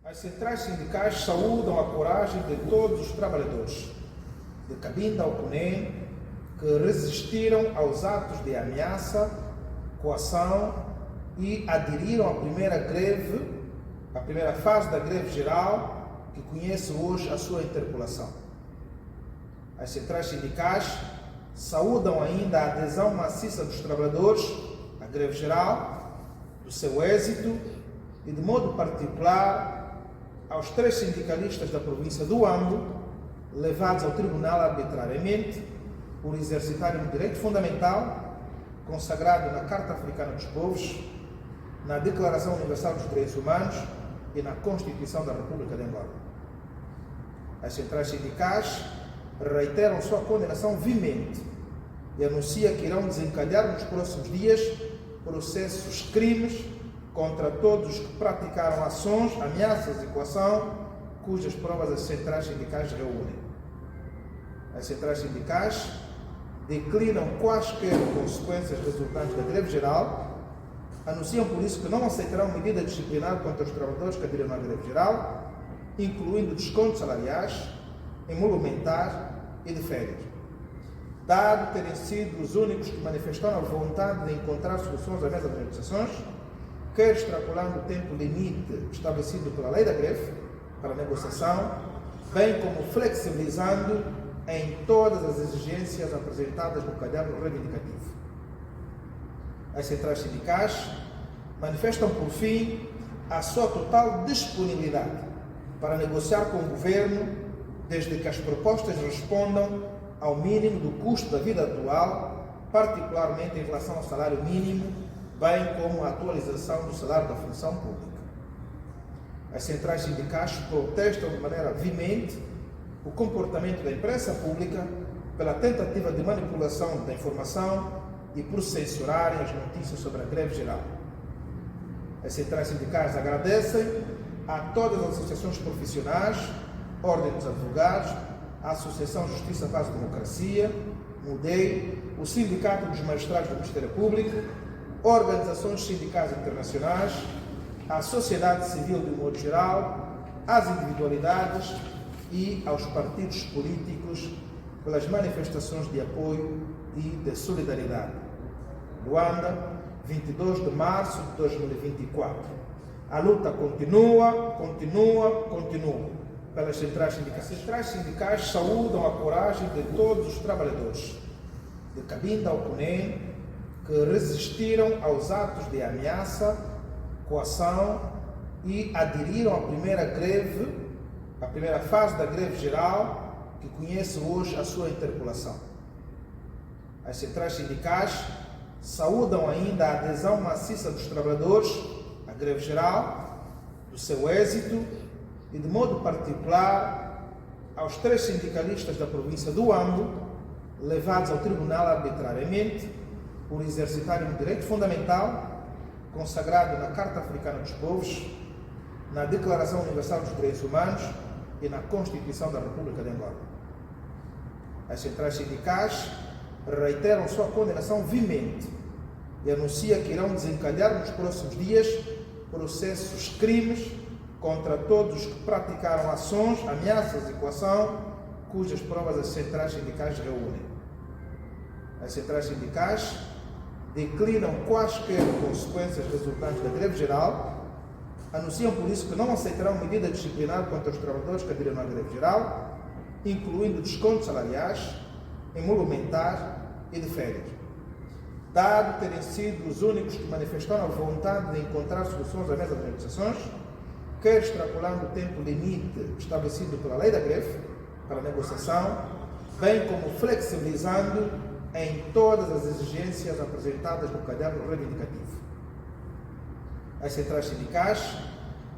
As centrais sindicais saúdam a coragem de todos os trabalhadores de Cabinda ao Cunene que resistiram aos atos de ameaça, coação e aderiram à primeira fase da greve geral que conhece hoje a sua interpelação. As centrais sindicais saúdam ainda a adesão maciça dos trabalhadores à greve geral, do seu êxito e, de modo particular, aos 3 sindicalistas da província do Ambo, levados ao tribunal arbitrariamente por exercitarem um direito fundamental consagrado na Carta Africana dos Povos, na Declaração Universal dos Direitos Humanos e na Constituição da República de Angola. As centrais sindicais reiteram sua condenação veemente e anunciam que irão desencadear nos próximos dias processos crimes contra todos os que praticaram ações, ameaças e coação, cujas provas as centrais sindicais reúnem. As centrais sindicais declinam quaisquer consequências resultantes da greve geral, anunciam por isso que não aceitarão medida disciplinar contra os trabalhadores que aderiram à greve geral, incluindo descontos salariais, emolumentar e de férias. Dado terem sido os únicos que manifestaram a vontade de encontrar soluções à mesa das negociações, quer extrapolando o tempo limite estabelecido pela lei da greve para a negociação, bem como flexibilizando em todas as exigências apresentadas no caderno reivindicativo. As centrais sindicais manifestam, por fim, a sua total disponibilidade para negociar com o governo, desde que as propostas respondam ao mínimo do custo da vida atual, particularmente em relação ao salário mínimo, bem como a atualização do salário da função pública. As centrais sindicais protestam de maneira veemente o comportamento da imprensa pública pela tentativa de manipulação da informação e por censurarem as notícias sobre a greve geral. As centrais sindicais agradecem a todas as associações profissionais, Ordem dos Advogados, a Associação Justiça, Paz e Democracia, MUDEI, o Sindicato dos Magistrados do Ministério Público, organizações sindicais internacionais, à sociedade civil de um modo geral, às individualidades e aos partidos políticos pelas manifestações de apoio e de solidariedade. Luanda, 22 de março de 2024. A luta continua pelas centrais sindicais. As centrais sindicais saúdam a coragem de todos os trabalhadores de Cabinda ao Cunene que resistiram aos atos de ameaça, coação e aderiram à primeira fase da greve geral que conhece hoje a sua interpelação. As centrais sindicais saúdam ainda a adesão maciça dos trabalhadores à greve geral, do seu êxito e, de modo particular, aos 3 sindicalistas da província do Ambo, levados ao tribunal arbitrariamente por exercitarem um direito fundamental consagrado na Carta Africana dos Povos, na Declaração Universal dos Direitos Humanos e na Constituição da República de Angola. As centrais sindicais reiteram sua condenação veemente e anunciam que irão desencadear nos próximos dias processos crimes contra todos os que praticaram ações, ameaças e coação, cujas provas as centrais sindicais reúnem. As centrais sindicais declinam quaisquer consequências resultantes da greve geral, anunciam por isso que não aceitarão medida disciplinar contra os trabalhadores que aderiram à greve geral, incluindo descontos salariais, emolumentar e de férias. Dado terem sido os únicos que manifestaram a vontade de encontrar soluções à mesa das negociações, quer extrapolando o tempo limite estabelecido pela lei da greve para a negociação, bem como flexibilizando em todas as exigências apresentadas no caderno reivindicativo. As centrais sindicais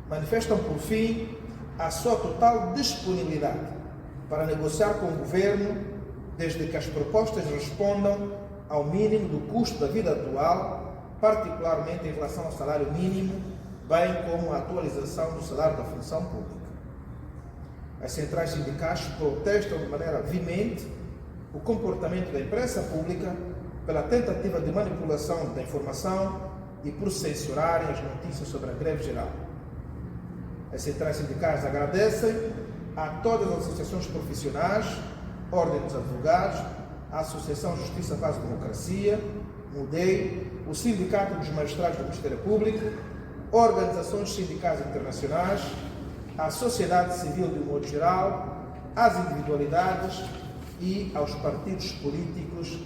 manifestam, por fim, a sua total disponibilidade para negociar com o governo, desde que as propostas respondam ao mínimo do custo da vida atual, particularmente em relação ao salário mínimo, bem como a atualização do salário da função pública. As centrais sindicais protestam de maneira veemente o comportamento da imprensa pública pela tentativa de manipulação da informação e por censurarem as notícias sobre a greve geral. As centrais sindicais agradecem a todas as associações profissionais, Ordem dos Advogados, a Associação Justiça, Paz e Democracia, MUDEI, o Sindicato dos Magistrados do Ministério Público, organizações sindicais internacionais, à sociedade civil de um modo geral, às individualidades e aos partidos políticos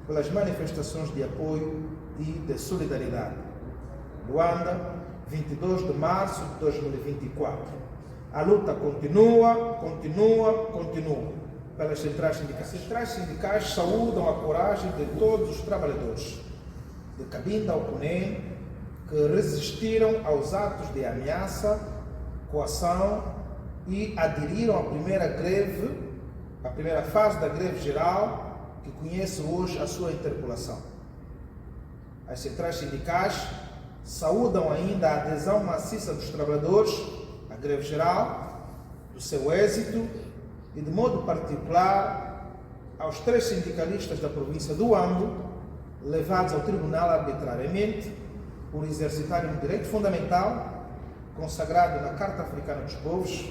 pelas manifestações de apoio e de solidariedade. Luanda, 22 de março de 2024. A luta continua pelas centrais sindicais. As centrais sindicais saúdam a coragem de todos os trabalhadores, de Cabinda ao Cunene, que resistiram aos atos de ameaça, coação e aderiram à primeira fase da greve geral, que conhece hoje a sua interpelação. As centrais sindicais saúdam ainda a adesão maciça dos trabalhadores à greve geral, do seu êxito e, de modo particular, aos 3 sindicalistas da província do Ambo, levados ao tribunal arbitrariamente por exercitarem um direito fundamental consagrado na Carta Africana dos Povos,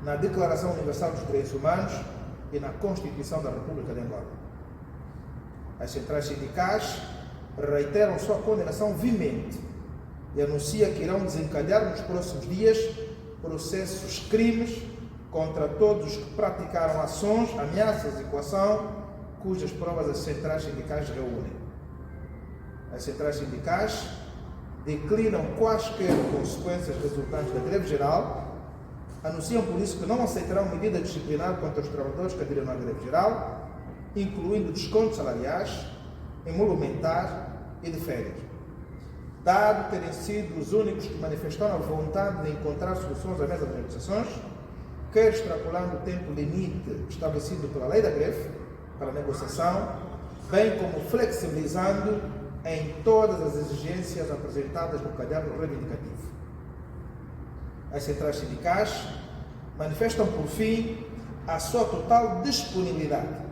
na Declaração Universal dos Direitos Humanos e na Constituição da República de Angola. As centrais sindicais reiteram sua condenação veemente e anunciam que irão desencadear nos próximos dias processos, crimes contra todos os que praticaram ações, ameaças e coação, cujas provas as centrais sindicais reúnem. As centrais sindicais declinam quaisquer consequências resultantes da greve geral, anunciam por isso que não aceitarão medida disciplinar contra os trabalhadores que aderiram à greve geral, incluindo descontos salariais, emolumentar e de férias. Dado terem sido os únicos que manifestaram a vontade de encontrar soluções à mesa de negociações, quer extrapolando o tempo limite estabelecido pela lei da greve para a negociação, bem como flexibilizando em todas as exigências apresentadas no caderno reivindicativo. As centrais sindicais manifestam, por fim, a sua total disponibilidade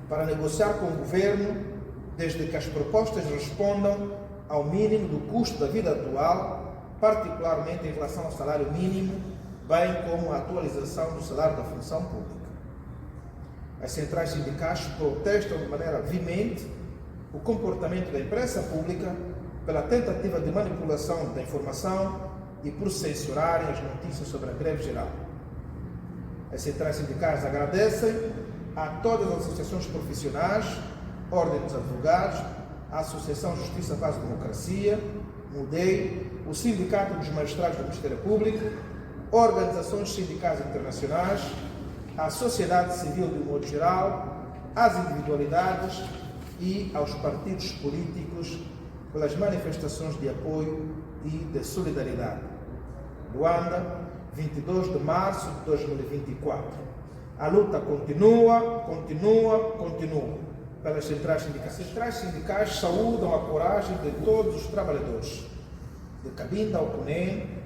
para negociar com o governo, desde que as propostas respondam ao mínimo do custo da vida atual, particularmente em relação ao salário mínimo, bem como a atualização do salário da função pública. As centrais sindicais protestam de maneira veemente o comportamento da imprensa pública pela tentativa de manipulação da informação e por censurarem as notícias sobre a greve geral. As centrais sindicais agradecem a todas as associações profissionais, Ordem dos Advogados, a Associação Justiça, Paz e Democracia, MUDEI, o Sindicato dos Magistrados do Ministério Público, organizações sindicais internacionais, à sociedade civil de um modo geral, às individualidades e aos partidos políticos pelas manifestações de apoio e de solidariedade. Luanda, 22 de março de 2024. A luta continua pelas centrais sindicais. As centrais sindicais saúdam a coragem de todos os trabalhadores, de Cabinda ao Cunene,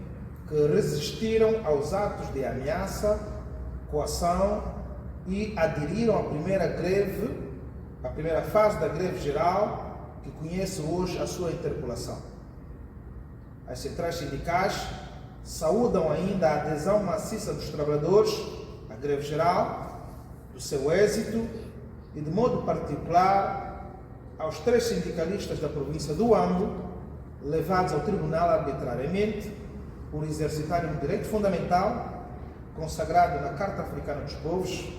que resistiram aos atos de ameaça, coação e aderiram à primeira fase da greve geral, que conhece hoje a sua interpelação. As centrais sindicais saúdam ainda a adesão maciça dos trabalhadores à greve geral, do seu êxito e, de modo particular, aos 3 sindicalistas da província do Ambo, levados ao tribunal arbitrariamente por exercitarem um direito fundamental consagrado na Carta Africana dos Povos,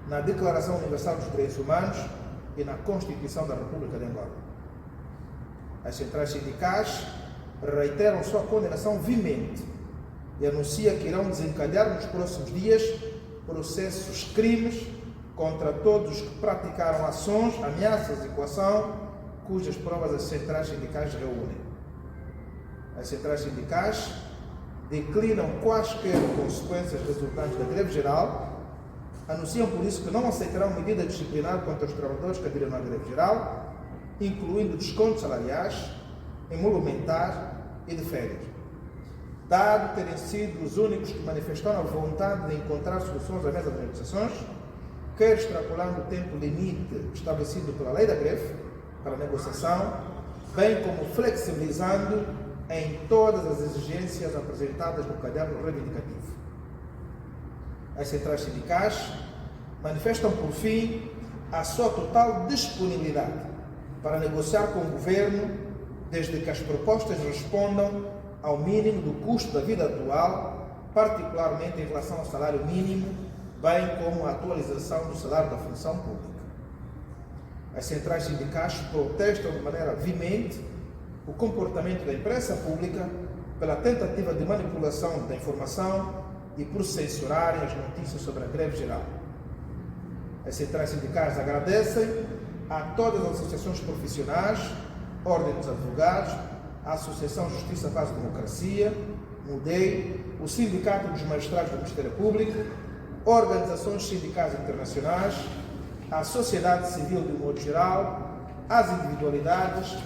na Declaração Universal dos Direitos Humanos e na Constituição da República de Angola. As centrais sindicais reiteram sua condenação veemente e anunciam que irão desencadear nos próximos dias processos, crimes contra todos os que praticaram ações, ameaças e coação, cujas provas as centrais sindicais reúnem. As centrais sindicais declinam quaisquer consequências resultantes da greve geral, anunciam por isso que não aceitarão medida disciplinar contra os trabalhadores que aderiram à greve geral, incluindo descontos salariais, emolumentar e de férias. Dado terem sido os únicos que manifestaram a vontade de encontrar soluções à mesa de negociações, quer extrapolando o tempo limite estabelecido pela lei da greve para a negociação, bem como flexibilizando em todas as exigências apresentadas no caderno reivindicativo. As centrais sindicais manifestam, por fim, a sua total disponibilidade para negociar com o governo, desde que as propostas respondam ao mínimo do custo da vida atual, particularmente em relação ao salário mínimo, bem como a atualização do salário da função pública. As centrais sindicais protestam de maneira veemente o comportamento da imprensa pública pela tentativa de manipulação da informação e por censurarem as notícias sobre a greve geral. As centrais sindicais agradecem a todas as associações profissionais, Ordem dos Advogados, a Associação Justiça, Paz e Democracia, MUDEI, o Sindicato dos Magistrados do Ministério Público, organizações sindicais internacionais, à sociedade civil de um modo geral, às individualidades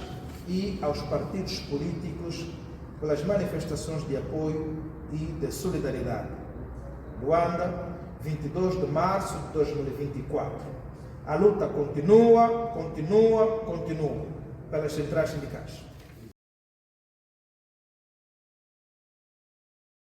e aos partidos políticos pelas manifestações de apoio e de solidariedade. Luanda, 22 de março de 2024. A luta continua pelas centrais sindicais.